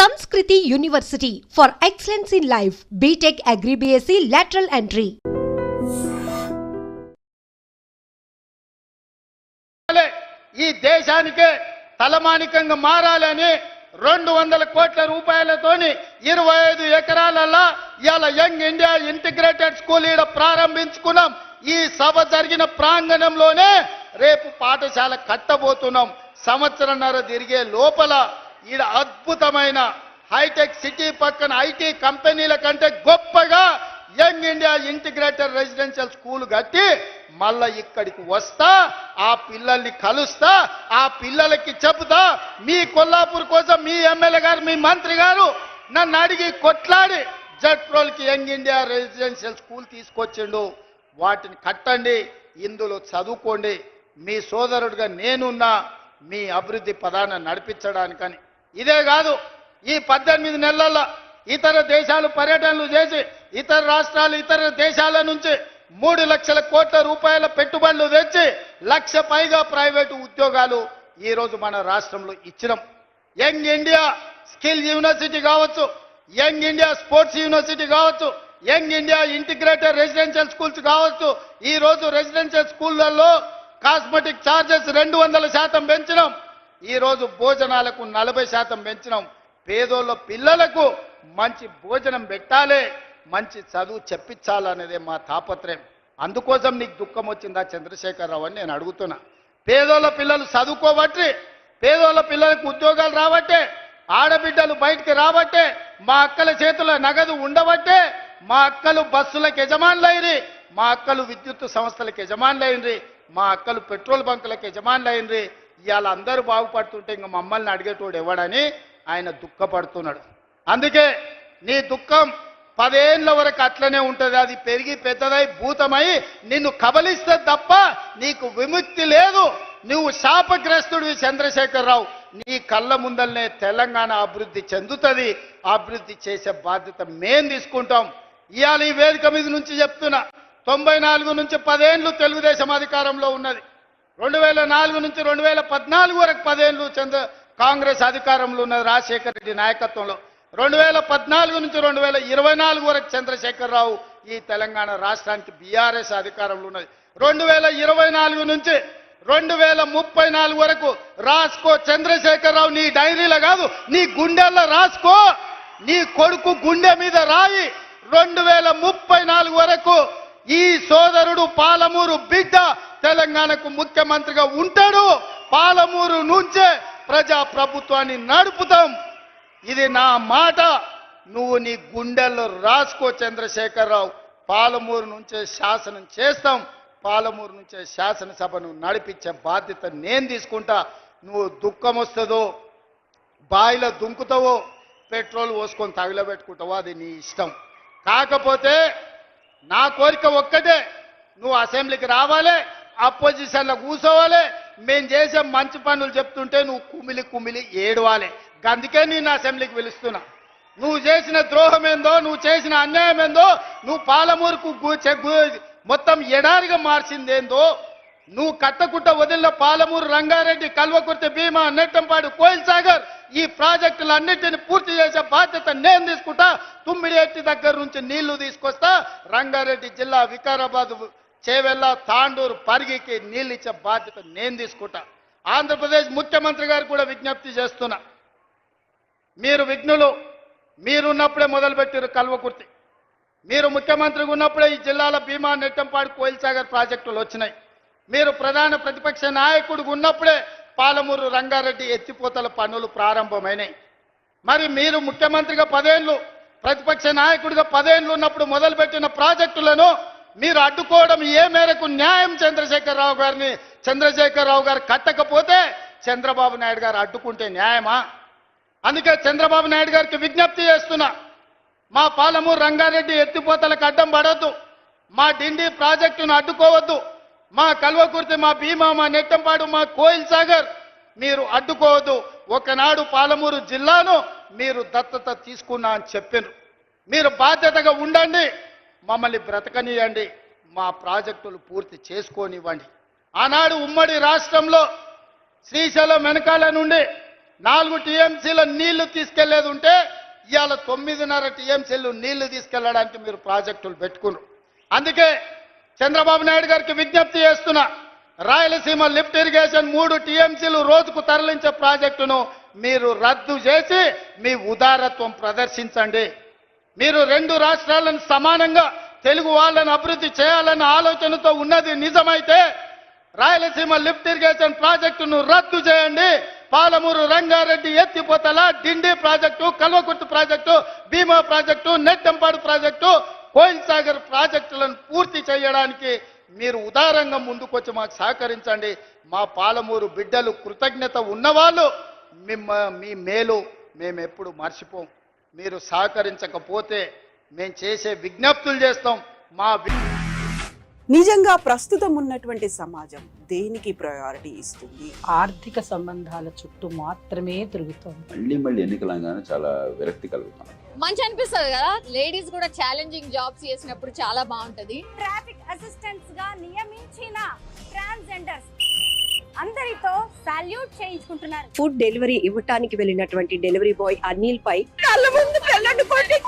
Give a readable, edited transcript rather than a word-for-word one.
Samskriti University for excellence in life. BTech Agri BSc lateral entry. ఈ దేశానికే తలమానికంగా మారాలని 200 కోట్ల రూపాయలతోని 25 ఎకరాలలో ఇయాల యంగ్ ఇండియా ఇంటిగ్రేటెడ్ స్కూల్ ఈడ ప్రారంభించుకున్నాం. ఈ సభ జరిగిన ప్రాంగణంలోనే రేపు పాఠశాల కట్టబోతున్నాం. సంవత్సరంన్నర తిరిగే లోపల ఈడ అద్భుతమైన హైటెక్ సిటీ పక్కన ఐటీ కంపెనీల కంటే గొప్పగా young India integrated residential school కట్టి మళ్ళా ఇక్కడికి వస్తా, ఆ పిల్లల్ని కలుస్తా, ఆ పిల్లలకి చెబుతా, మీ కొల్లాపూర్ కోసం మీ ఎమ్మెల్యే గారు మీ మంత్రి గారు నన్ను అడిగి కొట్లాడి జట్రోల్కి యంగ్ ఇండియా రెసిడెన్షియల్ స్కూల్ తీసుకొచ్చిండు. వాటిని కట్టండి, ఇందులో చదువుకోండి. మీ సోదరుడిగా నేనున్నా మీ అభివృద్ధి పదాన్ని నడిపించడానికని. ఇదే కాదు, ఈ 18 నెలల్లో ఇతర దేశాలు పర్యటనలు చేసి ఇతర రాష్ట్రాలు ఇతర దేశాల నుంచి 3 లక్షల కోట్ల రూపాయల పెట్టుబడులు తెచ్చి 1 లక్ష పైగా ప్రైవేటు ఉద్యోగాలు ఈరోజు మన రాష్ట్రంలో ఇచ్చినాం. యంగ్ ఇండియా స్కిల్ యూనివర్సిటీ కావచ్చు, యంగ్ ఇండియా స్పోర్ట్స్ యూనివర్సిటీ కావచ్చు, young India integrated residential schools కావచ్చు. ఈరోజు రెసిడెన్షియల్ స్కూళ్లలో కాస్మెటిక్ ఛార్జెస్ 200% పెంచినాం. ఈరోజు భోజనాలకు 40% పెంచినాం. పేదోళ్ళ పిల్లలకు మంచి భోజనం పెట్టాలి, మంచి చదువు చెప్పించాలనేదే మా తాపత్రయం. అందుకోసం నీకు దుఃఖం వచ్చిందా చంద్రశేఖరరావు అని నేను అడుగుతున్నా. పేదోళ్ళ పిల్లలు చదువుకోబట్టి, పేదోళ్ళ పిల్లలకు ఉద్యోగాలు రాబట్టే, ఆడబిడ్డలు బయటికి రాబట్టే, మా అక్కల చేతుల నగదు ఉండబట్టే మా అక్కలు బస్సులకు యజమానులైంది, మా అక్కలు విద్యుత్ సంస్థలకు యజమానులైంది, మా అక్కలు పెట్రోల్ బంకులకు యజమానులైంది. ఇవాళ అందరూ బాగుపడుతుంటే ఇంకా మమ్మల్ని అడిగేటోడు ఎవడని ఆయన దుఃఖపడుతున్నాడు. అందుకే నీ దుఃఖం 10 ఏళ్ల వరకు అట్లనే ఉంటుంది. అది పెరిగి పెద్దదై భూతమై నిన్ను కబలిస్తే తప్ప నీకు విముక్తి లేదు. నువ్వు శాపగ్రస్తుడివి చంద్రశేఖరరావు. నీ కళ్ళ ముందల్నే తెలంగాణ అభివృద్ధి చెందుతుంది. అభివృద్ధి చేసే బాధ్యత మేం తీసుకుంటాం. ఇవాళ ఈ వేదిక మీద నుంచి చెప్తున్నా, 94 నుంచి 10 ఏళ్ళు తెలుగుదేశం అధికారంలో ఉన్నది. 2004 నుంచి 2014 వరకు 10 ఏళ్ళు కాంగ్రెస్ అధికారంలో ఉన్నది రాజశేఖర రెడ్డి నాయకత్వంలో. 2014 నుంచి 2024 వరకు చంద్రశేఖరరావు ఈ తెలంగాణ రాష్ట్రానికి బీఆర్ఎస్ అధికారంలో ఉన్నది. 2024 నుంచి 2034 వరకు రాసుకో చంద్రశేఖరరావు. నీ డైరీలో కాదు, నీ గుండెల్లో రాసుకో. నీ కొడుకు గుండె మీద రాయి. 2034 వరకు ఈ సోదరుడు పాలమూరు బిడ్డ తెలంగాణకు ముఖ్యమంత్రిగా ఉంటాడు. పాలమూరు నుంచే ప్రజా ప్రభుత్వాన్ని నడుపుతాం. ఇది నా మాట. నువ్వు నీ గుండెల్లో రాసుకో చంద్రశేఖరరావు. పాలమూరు నుంచే శాసనం చేస్తాం. పాలమూరు నుంచే శాసనసభను నడిపించే బాధ్యత నేను తీసుకుంటా. నువ్వు దుఃఖం వస్తుందో, బాయిలో దుంకుతావో, పెట్రోల్ పోసుకొని తగిలబెట్టుకుంటావో అది నీ ఇష్టం. కాకపోతే నా కోరిక ఒక్కటే, నువ్వు అసెంబ్లీకి రావాలి, అపోజిషన్లో కూర్చోవాలి, మేము చేసే మంచి పనులు చెప్తుంటే నువ్వు కుమిలి కుమిలి ఏడవాలి. అందుకే నేను అసెంబ్లీకి పిలుస్తున్నా. నువ్వు చేసిన ద్రోహం ఏందో, నువ్వు చేసిన అన్యాయం ఏందో, నువ్వు పాలమూరుకు మొత్తం ఎడారిగా మార్చిందేందో, నువ్వు కట్టకుట్ట వదిలిన పాలమూరు, రంగారెడ్డి, కల్వకుర్తి, భీమా, నెట్టంపాడు, కోయిల్ సాగర్ ఈ ప్రాజెక్టులన్నింటినీ పూర్తి చేసే బాధ్యత నేను తీసుకుంటా. తుమ్మిడి ఎట్టి దగ్గర నుంచి నీళ్లు తీసుకొస్తా. రంగారెడ్డి జిల్లా వికారాబాద్, చేవెళ్ళ, తాండూరు, పరిగికి నీళ్ళు ఇచ్చే బాధ్యత నేను తీసుకుంటా. ఆంధ్రప్రదేశ్ ముఖ్యమంత్రి గారు కూడా విజ్ఞప్తి చేస్తున్నా. మీరు విఘ్నులు, మీరున్నప్పుడే మొదలుపెట్టారు కల్వకుర్తి. మీరు ముఖ్యమంత్రిగా ఉన్నప్పుడే ఈ జిల్లాల భీమా, నెట్టంపాడు, కోయిల్ సాగర్ ప్రాజెక్టులు వచ్చినాయి. మీరు ప్రధాన ప్రతిపక్ష నాయకుడిగా ఉన్నప్పుడే పాలమూరు, రంగారెడ్డి ఎత్తిపోతల పనులు ప్రారంభమైనాయి. మరి మీరు ముఖ్యమంత్రిగా 10 ఏళ్ళు, ప్రతిపక్ష నాయకుడిగా 10 ఏళ్ళు ఉన్నప్పుడు మొదలుపెట్టిన ప్రాజెక్టులను మీరు అడ్డుకోవడం ఏ మేరకు న్యాయం? చంద్రశేఖరరావు గారు కట్టకపోతే చంద్రబాబు నాయుడు గారు అడ్డుకుంటే న్యాయమా? అందుకే చంద్రబాబు నాయుడు గారికి విజ్ఞప్తి చేస్తున్నా, మా పాలమూరు, రంగారెడ్డి ఎత్తిపోతలకు అడ్డం పడవద్దు, మా డిండి ప్రాజెక్టును అడ్డుకోవద్దు, మా కల్వకుర్తి, మా భీమా, మా నెట్టంపాడు, మా కోయిల్ సాగర్ మీరు అడ్డుకోవద్దు. ఒకనాడు పాలమూరు జిల్లాను మీరు దత్తత తీసుకున్నా అని చెప్పారు. మీరు బాధ్యతగా ఉండండి, మమ్మల్ని బ్రతకనియండి, మా ప్రాజెక్టులు పూర్తి చేసుకోనివ్వండి. ఆనాడు ఉమ్మడి రాష్ట్రంలో శ్రీశైలం వెనకాల నుండి 4 టీఎంసీల నీళ్లు తీసుకెళ్లేది ఉంటే ఇవాళ 9.5 టీఎంసీలు నీళ్లు తీసుకెళ్లడానికి మీరు ప్రాజెక్టులు పెట్టుకున్నారు. అందుకే చంద్రబాబు నాయుడు గారికి విజ్ఞప్తి చేస్తున్నా, రాయలసీమ లిఫ్ట్ ఇరిగేషన్ 3 టీఎంసీలు రోజుకు తరలించే ప్రాజెక్టును మీరు రద్దు చేసి మీ ఉదారత్వం ప్రదర్శించండి. మీరు 2 రాష్ట్రాలను సమానంగా తెలుగు వాళ్ళని అభివృద్ధి చేయాలన్న ఆలోచనతో ఉన్నది నిజమైతే రాయలసీమ లిఫ్ట్ ఇరిగేషన్ ప్రాజెక్టును రద్దు చేయండి. పాలమూరు రంగారెడ్డి ఎత్తిపోతల డిండి ప్రాజెక్టు, కల్వకుర్తి ప్రాజెక్టు, భీమా ప్రాజెక్టు, నెట్టంపాడు ప్రాజెక్టు, కోయిల్ సాగర్ ప్రాజెక్టులను పూర్తి చేయడానికి మీరు ఉదారంగా ముందుకొచ్చి మాకు సహకరించండి. మా పాలమూరు బిడ్డలు కృతజ్ఞత ఉన్నవాళ్ళు మీ మేలు మేము ఎప్పుడు మర్చిపోం. మీరు సహకరించకపోతే మేము చేసే విజ్ఞప్తులు చేస్తాం. నిజంగా ప్రస్తుతం ఉన్నటువంటి సమాజం దేనికి ప్రయారిటీ ఇస్తుంది? ఆర్థిక సంబంధాల చుట్టూ మాత్రమే తిరుగుతోంది. మళ్ళీ ఎన్నికలంగానే చాలా విరక్తి కలుగుతాం. మంచి అనిపిస్తుంది కదా, లేడీస్ కూడా ఛాలెంజింగ్ జాబ్స్ చేసినప్పుడు చాలా బాగుంటది. ట్రాఫిక్ అసిస్టెంట్స్ గా నియమించిన ట్రాన్స్జెండర్స్ అందరితో సాల్యూట్ చేయించుకుంటున్నారు. ఫుడ్ డెలివరీ ఇవ్వటానికి వెళ్ళినటువంటి డెలివరీ బాయ్ అనిల్ పై కళ్ళ ముందు పెళ్ళండి కొట్టి